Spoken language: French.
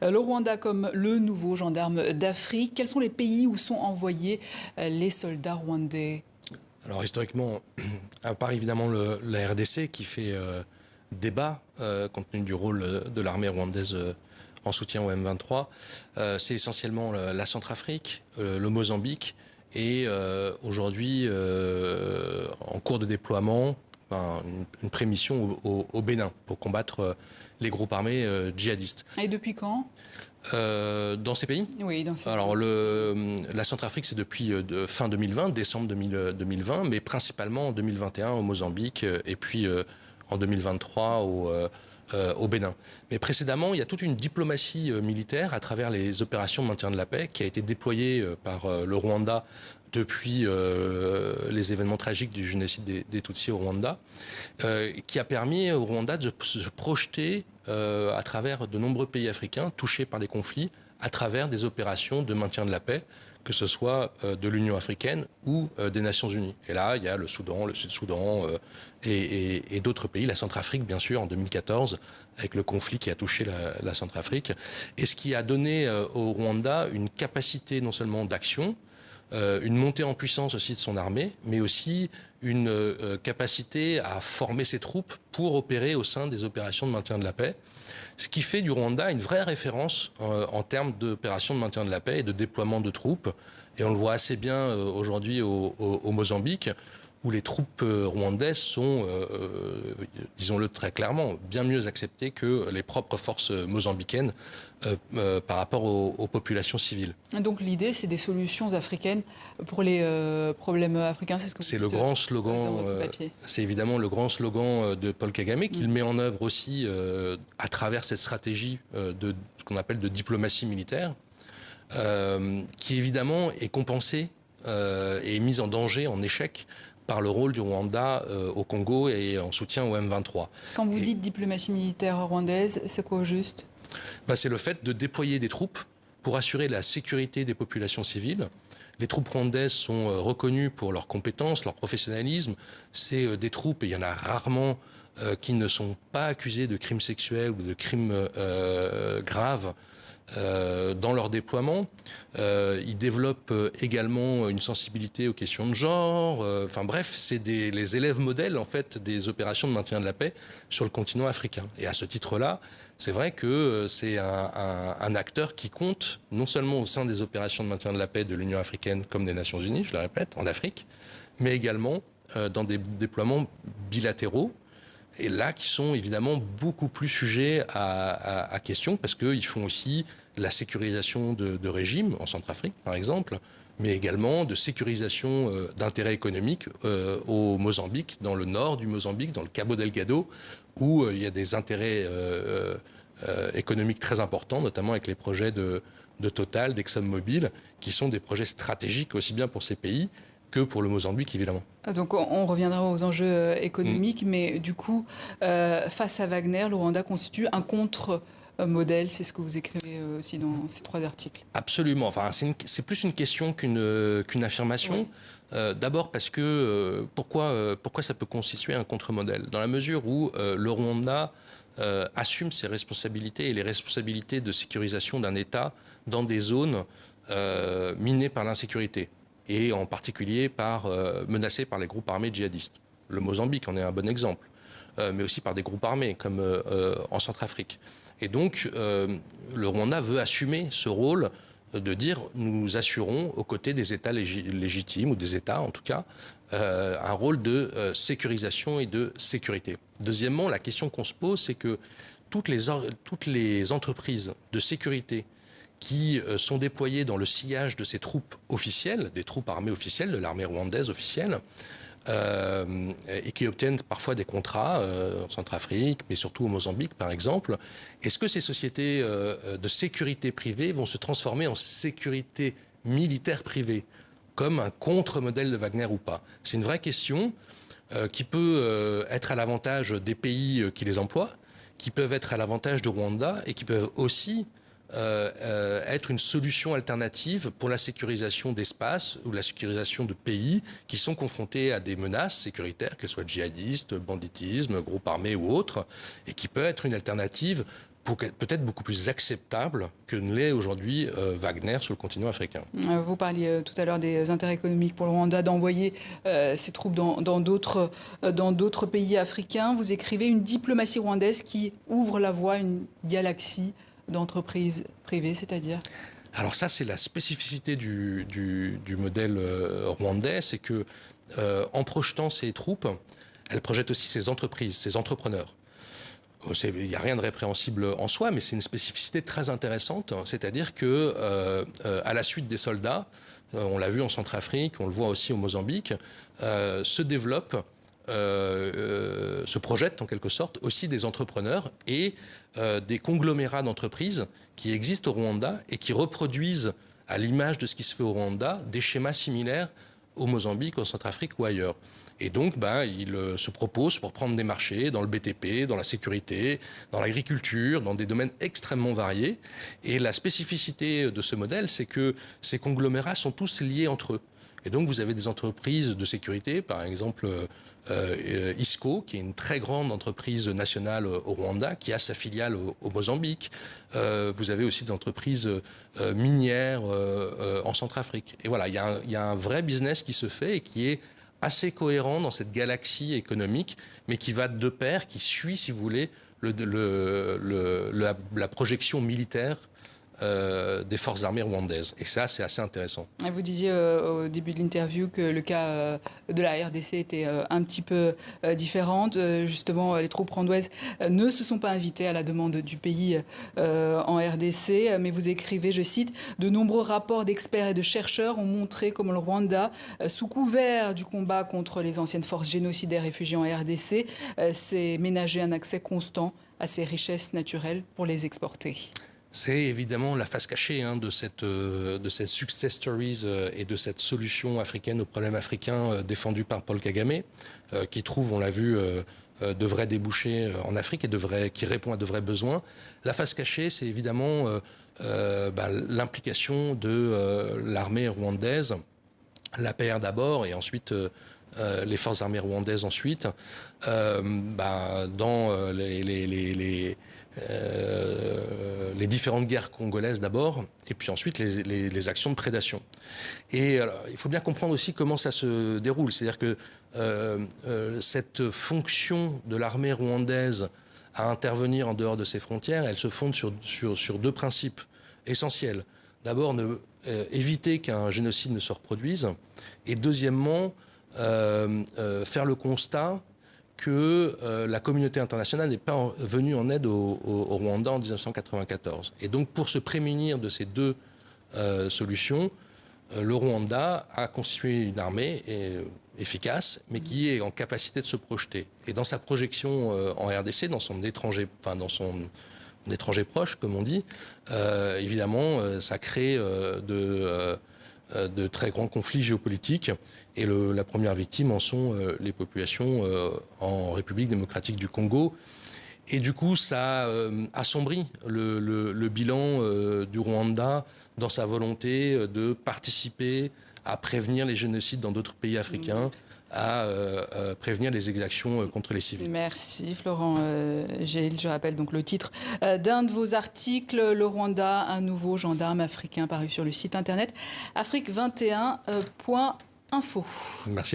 Le Rwanda comme le nouveau gendarme d'Afrique. Quels sont les pays où sont envoyés les soldats rwandais? Alors historiquement, à part évidemment la RDC qui fait débat compte tenu du rôle de l'armée rwandaise en soutien au M23, c'est essentiellement la Centrafrique, le Mozambique et aujourd'hui en cours de déploiement une prémission au Bénin pour combattre les groupes armés djihadistes. Et depuis quand? Dans ces pays? Oui, dans ces Alors pays. la Centrafrique, c'est depuis fin 2020, décembre 2020, mais principalement en 2021 au Mozambique et puis en 2023 au Bénin. Mais précédemment, il y a toute une diplomatie militaire à travers les opérations de maintien de la paix qui a été déployée par le Rwanda depuis les événements tragiques du génocide des Tutsis au Rwanda, qui a permis au Rwanda de se projeter à travers de nombreux pays africains touchés par des conflits, à travers des opérations de maintien de la paix, que ce soit de l'Union africaine ou des Nations unies. Et là, il y a le Soudan, le Sud-Soudan et d'autres pays, la Centrafrique bien sûr en 2014, avec le conflit qui a touché la Centrafrique, et ce qui a donné au Rwanda une capacité non seulement d'action, une montée en puissance aussi de son armée, mais aussi une capacité à former ses troupes pour opérer au sein des opérations de maintien de la paix. Ce qui fait du Rwanda une vraie référence en termes d'opérations de maintien de la paix et de déploiement de troupes. Et on le voit assez bien aujourd'hui au Mozambique, où les troupes rwandaises sont, disons-le très clairement, bien mieux acceptées que les propres forces mozambicaines par rapport aux populations civiles. Donc l'idée, c'est des solutions africaines pour les problèmes africains. C'est ce que vous C'est le dites grand dans slogan, votre papier. c'est évidemment le grand slogan de Paul Kagame qu'il met en œuvre aussi à travers cette stratégie de ce qu'on appelle de diplomatie militaire, qui évidemment est compensée et mise en danger, en échec, par le rôle du Rwanda au Congo et en soutien au M23. Quand vous dites diplomatie militaire rwandaise, c'est quoi au juste? C'est le fait de déployer des troupes pour assurer la sécurité des populations civiles. Les troupes rwandaises sont reconnues pour leurs compétences, leur professionnalisme. C'est des troupes, et il y en a rarement, qui ne sont pas accusées de crimes sexuels ou de crimes graves dans leur déploiement. Ils développent également une sensibilité aux questions de genre. Enfin bref, c'est les élèves modèles en fait des opérations de maintien de la paix sur le continent africain. Et à ce titre-là, c'est vrai que c'est un acteur qui compte non seulement au sein des opérations de maintien de la paix de l'Union africaine comme des Nations unies, je le répète, en Afrique, mais également dans des déploiements bilatéraux. Et là, qui sont évidemment beaucoup plus sujets à question, parce qu'ils font aussi la sécurisation de régimes, en Centrafrique par exemple, mais également de sécurisation d'intérêts économiques au Mozambique, dans le nord du Mozambique, dans le Cabo Delgado, où il y a des intérêts économiques très importants, notamment avec les projets de Total, d'ExxonMobil, qui sont des projets stratégiques aussi bien pour ces pays que pour le Mozambique, évidemment. Donc on reviendra aux enjeux Mm. économiques, mais du coup, face à Wagner, le Rwanda constitue un contre-modèle. C'est ce que vous écrivez aussi dans ces 3 articles. Absolument. Enfin, c'est plus une question qu'une affirmation. Oui. D'abord parce que pourquoi ça peut constituer un contre-modèle? Dans la mesure où le Rwanda assume ses responsabilités et les responsabilités de sécurisation d'un État dans des zones minées par l'insécurité et en particulier menacées par les groupes armés djihadistes. Le Mozambique en est un bon exemple, mais aussi par des groupes armés comme en Centrafrique. Et donc, le Rwanda veut assumer ce rôle de dire nous assurons aux côtés des États légitimes, ou des États en tout cas, un rôle de sécurisation et de sécurité. Deuxièmement, la question qu'on se pose, c'est que toutes les entreprises de sécurité qui sont déployées dans le sillage de ces troupes officielles, des troupes armées officielles, de l'armée rwandaise officielle, et qui obtiennent parfois des contrats en Centrafrique, mais surtout au Mozambique par exemple. Est-ce que ces sociétés de sécurité privée vont se transformer en sécurité militaire privée, comme un contre-modèle de Wagner ou pas? C'est une vraie question qui peut être à l'avantage des pays qui les emploient, qui peuvent être à l'avantage de Rwanda et qui peuvent aussi être une solution alternative pour la sécurisation d'espaces ou la sécurisation de pays qui sont confrontés à des menaces sécuritaires, qu'elles soient djihadistes, banditisme, groupes armés ou autres, et qui peut être une alternative peut-être beaucoup plus acceptable que ne l'est aujourd'hui Wagner sur le continent africain. Vous parliez tout à l'heure des intérêts économiques pour le Rwanda d'envoyer ses troupes dans d'autres pays africains. Vous écrivez une diplomatie rwandaise qui ouvre la voie à une galaxie d'entreprises privées, c'est-à-dire ? Alors ça, c'est la spécificité du modèle rwandais, c'est que en projetant ses troupes, elle projette aussi ses entreprises, ses entrepreneurs. Il n'y a rien de répréhensible en soi, mais c'est une spécificité très intéressante. C'est-à-dire que, à la suite des soldats, on l'a vu en Centrafrique, on le voit aussi au Mozambique, se développent, se projettent en quelque sorte aussi des entrepreneurs et des conglomérats d'entreprises qui existent au Rwanda et qui reproduisent, à l'image de ce qui se fait au Rwanda, des schémas similaires au Mozambique, en Centrafrique ou ailleurs. Et donc, il se propose pour prendre des marchés dans le BTP, dans la sécurité, dans l'agriculture, dans des domaines extrêmement variés. Et la spécificité de ce modèle, c'est que ces conglomérats sont tous liés entre eux. Et donc, vous avez des entreprises de sécurité, par exemple ISCO, qui est une très grande entreprise nationale au Rwanda, qui a sa filiale au Mozambique. Vous avez aussi des entreprises minières en Centrafrique. Et voilà, il y a un vrai business qui se fait et qui est assez cohérent dans cette galaxie économique, mais qui va de pair, qui suit, si vous voulez, la projection militaire des forces armées rwandaises. Et ça, c'est assez intéressant. Vous disiez au début de l'interview que le cas de la RDC était un petit peu différent. Justement, les troupes rwandaises ne se sont pas invitées à la demande du pays en RDC. Mais vous écrivez, je cite, « De nombreux rapports d'experts et de chercheurs ont montré comment le Rwanda, sous couvert du combat contre les anciennes forces génocidaires réfugiées en RDC, s'est ménagé un accès constant à ces richesses naturelles pour les exporter. » C'est évidemment la face cachée de cette success stories et de cette solution africaine aux problèmes africains défendue par Paul Kagame, qui trouve, on l'a vu, de vrais débouchés en Afrique et qui répond à de vrais besoins. La face cachée, c'est évidemment l'implication de l'armée rwandaise, l'APR d'abord et ensuite les forces armées rwandaises ensuite, dans les différentes guerres congolaises d'abord, et puis ensuite les actions de prédation. Et alors, il faut bien comprendre aussi comment ça se déroule. C'est-à-dire que cette fonction de l'armée rwandaise à intervenir en dehors de ses frontières, elle se fonde sur deux principes essentiels. D'abord, éviter qu'un génocide ne se reproduise, et deuxièmement, faire le constat que la communauté internationale n'est pas venue en aide au Rwanda en 1994. Et donc, pour se prémunir de ces deux solutions, le Rwanda a constitué une armée efficace, mais qui est en capacité de se projeter. Et dans sa projection en RDC, dans son étranger proche, comme on dit, évidemment, ça crée de très grands conflits géopolitiques. Et la première victime en sont les populations en République démocratique du Congo. Et du coup, ça assombrit le bilan du Rwanda dans sa volonté de participer à prévenir les génocides dans d'autres pays africains, à prévenir les exactions contre les civils. Merci Florent Géhil. Je rappelle donc le titre d'un de vos articles, Le Rwanda, un nouveau gendarme africain, paru sur le site internet afrique21.info. Merci.